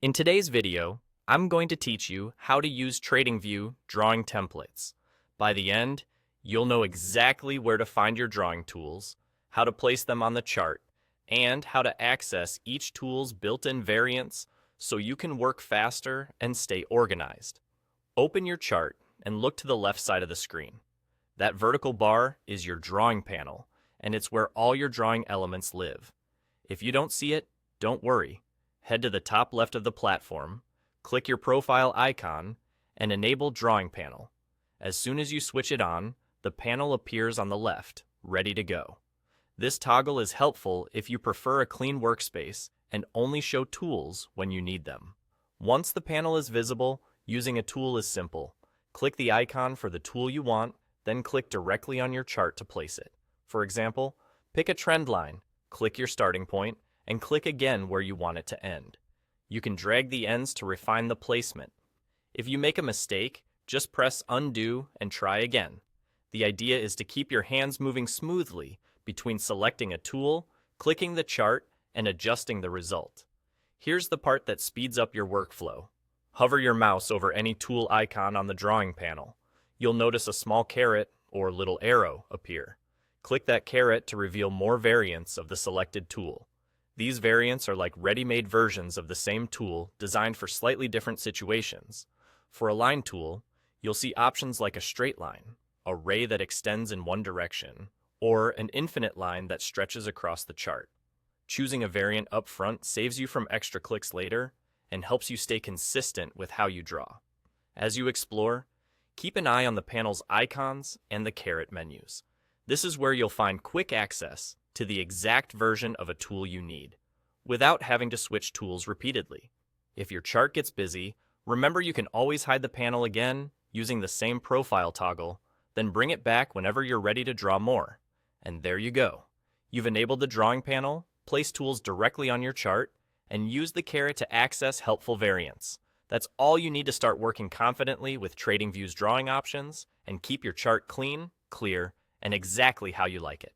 In today's video, I'm going to teach you how to use TradingView drawing templates. By the end, you'll know exactly where to find your drawing tools, how to place them on the chart, and how to access each tool's built-in variants so you can work faster and stay organized. Open your chart and look to the left side of the screen. That vertical bar is your drawing panel, and it's where all your drawing elements live. If you don't see it, don't worry. Head to the top left of the platform, click your profile icon, and enable Drawing Panel. As soon as you switch it on, the panel appears on the left, ready to go. This toggle is helpful if you prefer a clean workspace and only show tools when you need them. Once the panel is visible, using a tool is simple. Click the icon for the tool you want, then click directly on your chart to place it. For example, pick a trend line, click your starting point, and click again where you want it to end. You can drag the ends to refine the placement. If you make a mistake, just press undo and try again. The idea is to keep your hands moving smoothly between selecting a tool, clicking the chart, and adjusting the result. Here's the part that speeds up your workflow. Hover your mouse over any tool icon on the drawing panel. You'll notice a small caret or little arrow appear. Click that caret to reveal more variants of the selected tool. These variants are like ready-made versions of the same tool designed for slightly different situations. For a line tool, you'll see options like a straight line, a ray that extends in one direction, or an infinite line that stretches across the chart. Choosing a variant up front saves you from extra clicks later and helps you stay consistent with how you draw. As you explore, keep an eye on the panel's icons and the caret menus. This is where you'll find quick access to the exact version of a tool you need, without having to switch tools repeatedly. If your chart gets busy, remember you can always hide the panel again using the same profile toggle, then bring it back whenever you're ready to draw more. And there you go. You've enabled the drawing panel, place tools directly on your chart, and use the caret to access helpful variants. That's all you need to start working confidently with TradingView's drawing options and keep your chart clean, clear, and exactly how you like it.